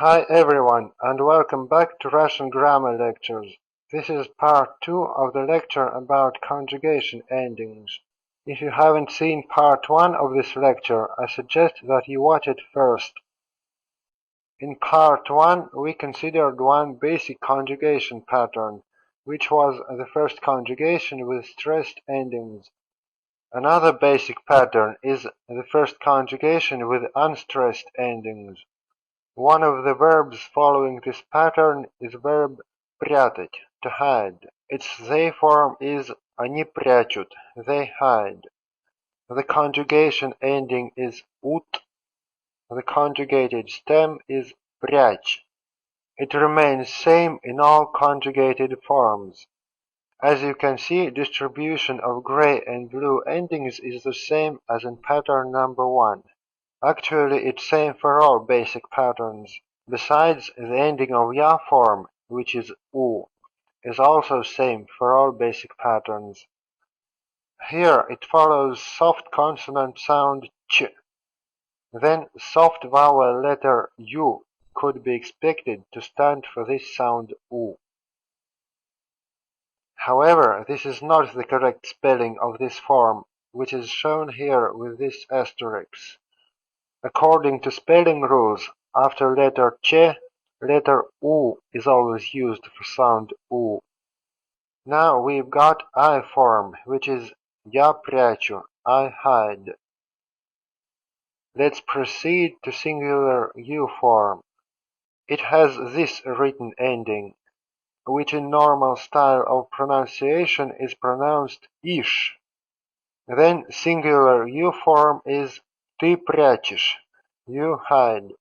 Hi everyone, and welcome back to Russian grammar lectures. This is part 2 of the lecture about conjugation endings. If you haven't seen part 1 of this lecture, I suggest that you watch it first. In part 1, we considered one basic conjugation pattern, which was the first conjugation with stressed endings. Another basic pattern is the first conjugation with unstressed endings. One of the verbs following this pattern is verb прятать, to hide. Its they form is они прячут, they hide. The conjugation ending is ut. The conjugated stem is прячь. It remains same in all conjugated forms. As you can see, distribution of gray and blue endings is the same as in pattern number 1. Actually, it's same for all basic patterns. Besides, the ending of ya form, which is u, is also same for all basic patterns. Here it follows soft consonant sound ch. Then soft vowel letter u could be expected to stand for this sound u. However, this is not the correct spelling of this form, which is shown here with this asterisk. According to spelling rules, after letter ch, letter u is always used for sound u. Now we've got I form, which is я прячу, I hide. Let's proceed to singular u form. It has this written ending, which in normal style of pronunciation is pronounced ish. Then singular u form is ты прячешь, you hide.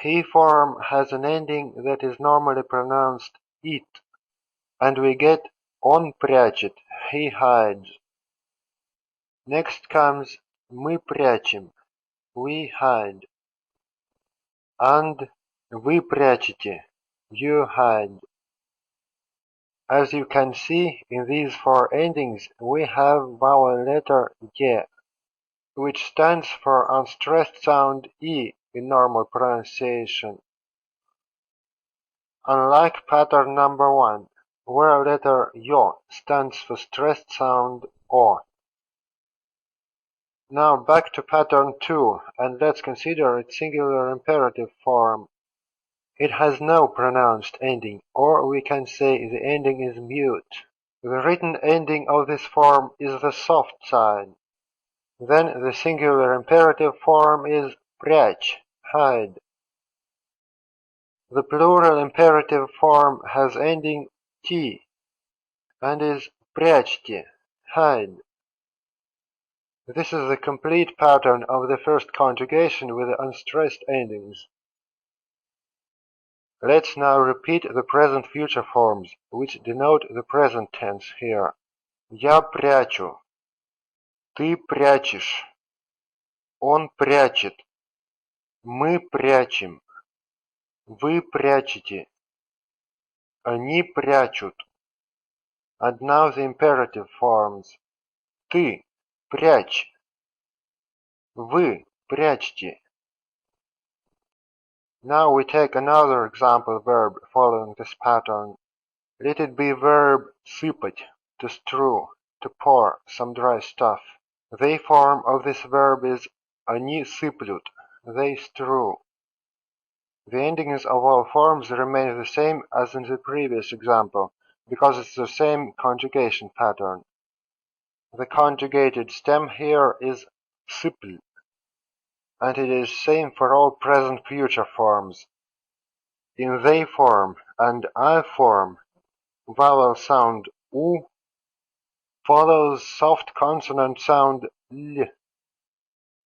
He form has an ending that is normally pronounced it, and we get он прячет, he hides. Next comes мы прячем, we hide, and вы прячете, you hide. As you can see, in these four endings we have vowel letter ye, which stands for unstressed sound e in normal pronunciation. Unlike pattern number 1, where letter yo stands for stressed sound o. Now back to pattern 2, and let's consider its singular imperative form. It has no pronounced ending, or we can say the ending is mute. The written ending of this form is the soft side. Then the singular imperative form is прячь, hide. The plural imperative form has ending t and is прячьте, hide. This is the complete pattern of the first conjugation with the unstressed endings. Let's now repeat the present future forms, which denote the present tense here. Я прячу, ты прячешь, он прячет, мы прячем, вы прячете, они прячут. And now the imperative forms. Ты прячь, вы прячьте. Now we take another example verb following this pattern. Let it be verb сыпать, to strew, to pour some dry stuff. The form of this verb is они сыплют, they strew. The endings of all forms remain the same as in the previous example, because it's the same conjugation pattern. The conjugated stem here is сыпль, and it is same for all present future forms. In they form and I form, vowel sound u follows soft consonant sound l,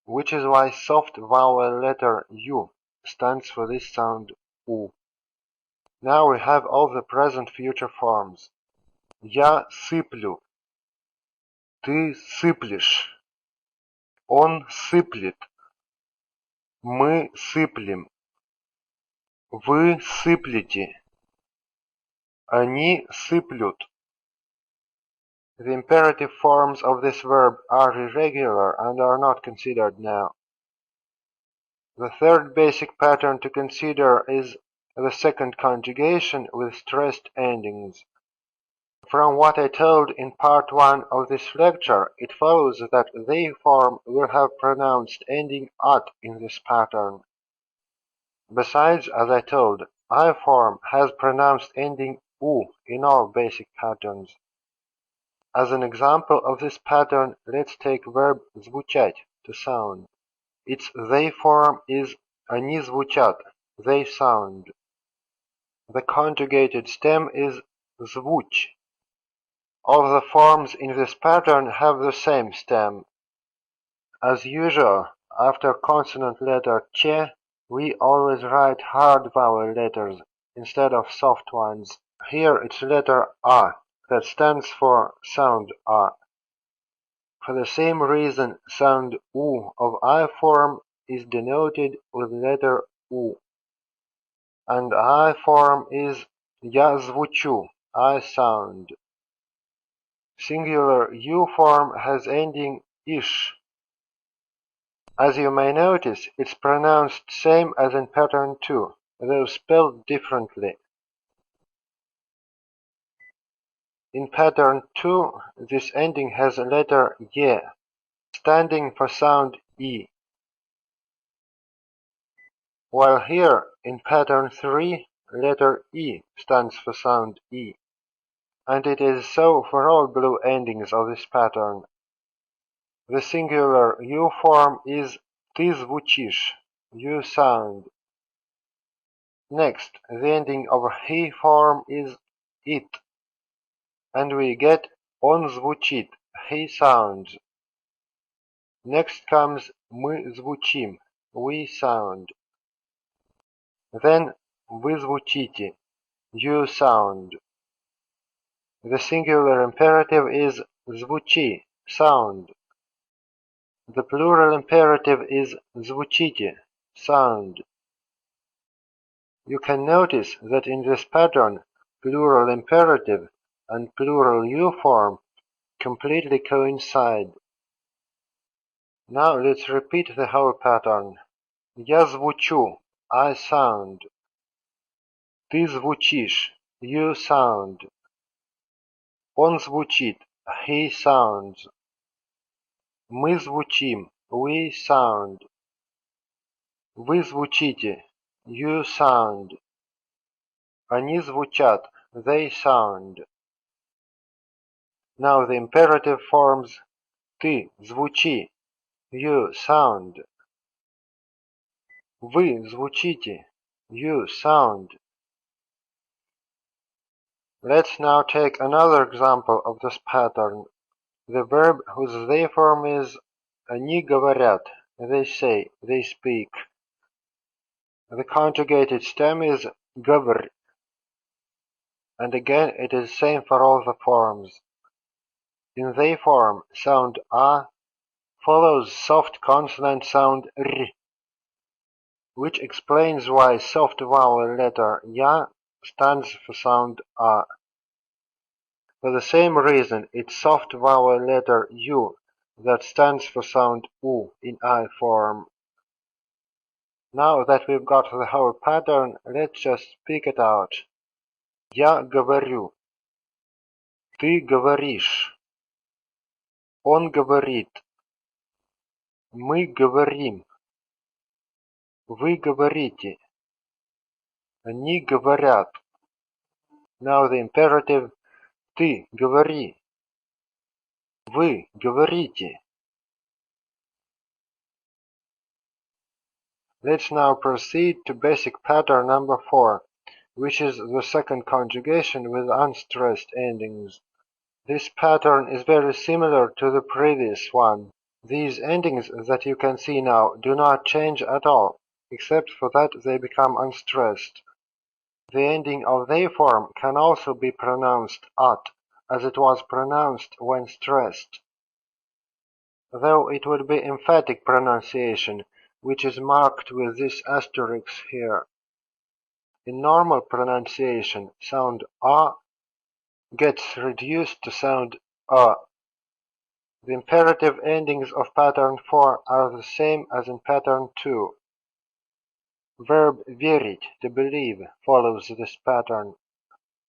which is why soft vowel letter u stands for this sound u. Now we have all the present future forms. Я сыплю, ты сыплешь, он сыплет, мы сыплем, вы сыплете, они сыплют. The imperative forms of this verb are irregular and are not considered now. The third basic pattern to consider is the second conjugation with stressed endings. From what I told in part 1 of this lecture, it follows that they form will have pronounced ending at in this pattern. Besides, as I told, I form has pronounced ending u in all basic patterns. As an example of this pattern, let's take verb звучать, to sound. Its they form is они звучат, they sound. The conjugated stem is звуч. All the forms in this pattern have the same stem. As usual, after consonant letter ch, we always write hard vowel letters instead of soft ones. Here it's letter a that stands for sound a. For the same reason, sound u of I form is denoted with letter u, and I form is я звучу, I sound. Singular u form has ending ish. As you may notice, it's pronounced same as in pattern 2, though spelled differently. In pattern 2, this ending has a letter ye, standing for sound e, while here, in pattern 3, letter e stands for sound e, and it is so for all blue endings of this pattern. The singular u form is ты звучишь, you sound. Next, the ending of he form is it, and we get он звучит, he sounds. Next comes мы звучим, we sound. Then вы звучите, you sound. The singular imperative is звучи, sound. The plural imperative is звучите, sound. You can notice that in this pattern, plural imperative and plural u form completely coincide. Now let's repeat the whole pattern. Я звучу, I sound. Ты звучишь, you sound. Он звучит, he sounds. Мы звучим, we sound. Вы звучите, you sound. Они звучат, they sound. Now the imperative forms ты звучи, you sound. Вы звучите, you sound. Let's now take another example of this pattern. The verb whose they form is они говорят, they say, they speak. The conjugated stem is говор, and again it is same for all the forms. In they form, sound a follows soft consonant sound r, which explains why soft vowel letter ya stands for sound a. For the same reason, it's soft vowel letter u that stands for sound u in I form. Now that we've got the whole pattern, let's just speak it out. Я говорю. Ты говоришь. Он говорит. Мы говорим. Вы говорите. Они говорят. Now the imperative ты говори. Вы говорите. Let's now proceed to basic pattern number 4, which is the second conjugation with unstressed endings. This pattern is very similar to the previous one. These endings that you can see now do not change at all, except for that they become unstressed. The ending of they form can also be pronounced at, as it was pronounced when stressed, though it would be emphatic pronunciation, which is marked with this asterisk here. In normal pronunciation, sound a gets reduced to sound a. The imperative endings of pattern 4 are the same as in pattern 2. Verb верить, to believe, follows this pattern.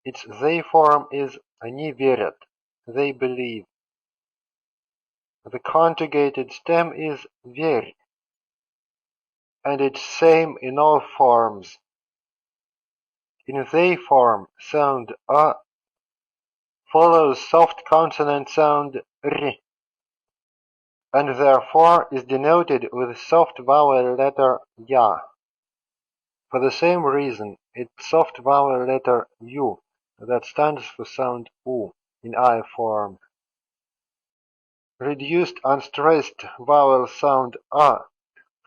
Its they form is они верят, they believe. The conjugated stem is верь, and it's same in all forms. In they form, sound a follows soft consonant sound r, and therefore is denoted with soft vowel letter ya. For the same reason, it's soft vowel letter u that stands for sound u in I form. Reduced unstressed vowel sound a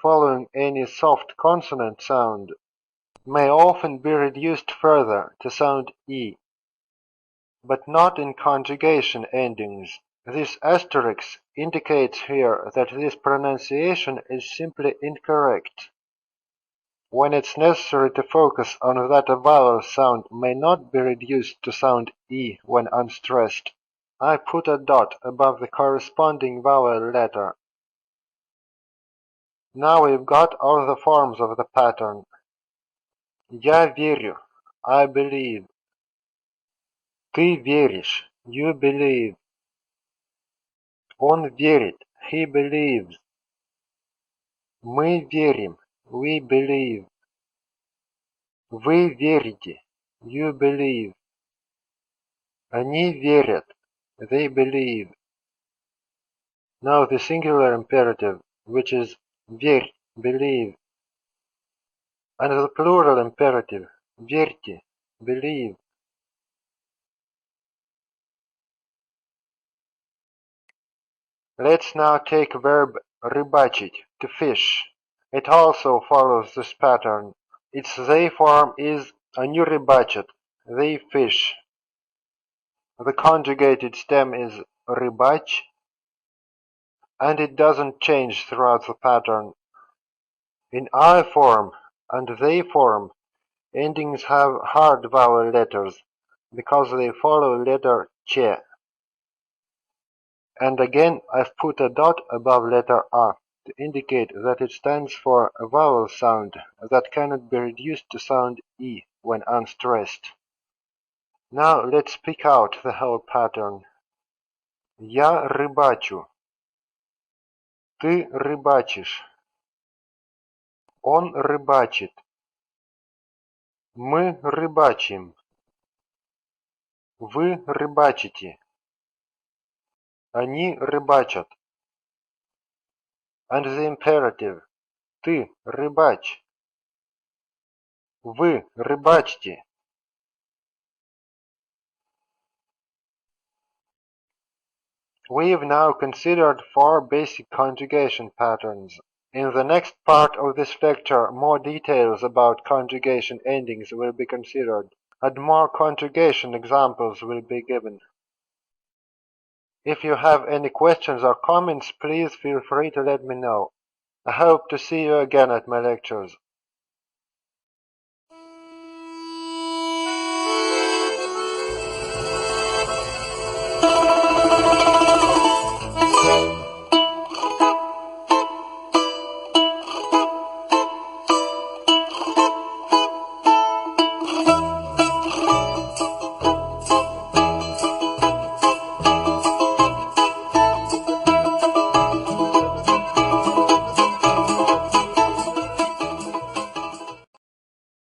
following any soft consonant sound may often be reduced further to sound e, but not in conjugation endings. This asterisk indicates here that this pronunciation is simply incorrect. When it's necessary to focus on that a vowel sound may not be reduced to sound e when unstressed, I put a dot above the corresponding vowel letter. Now we've got all the forms of the pattern. Я верю, I believe. Ты веришь, you believe. Он верит, he believes. Мы верим, we believe. Вы верите, you believe. Они верят, they believe. Now the singular imperative, which is верь, believe, and the plural imperative, верьте, believe. Let's now take verb рыбачить, to fish. It also follows this pattern. Its they form is они рыбачат, they fish. The conjugated stem is рыбач, and it doesn't change throughout the pattern. In I form and they form, endings have hard vowel letters because they follow letter che. And again I've put a dot above letter a to indicate that it stands for a vowel sound that cannot be reduced to sound e when unstressed. Now let's pick out the whole pattern. Я рыбачу. Ты рыбачишь. Он рыбачит. Мы рыбачим. Вы рыбачите. Они рыбачат. And the imperative. Ты рыбач. Вы рыбачьте. We've now considered 4 basic conjugation patterns. In the next part of this lecture, more details about conjugation endings will be considered, and more conjugation examples will be given. If you have any questions or comments, please feel free to let me know. I hope to see you again at my lectures.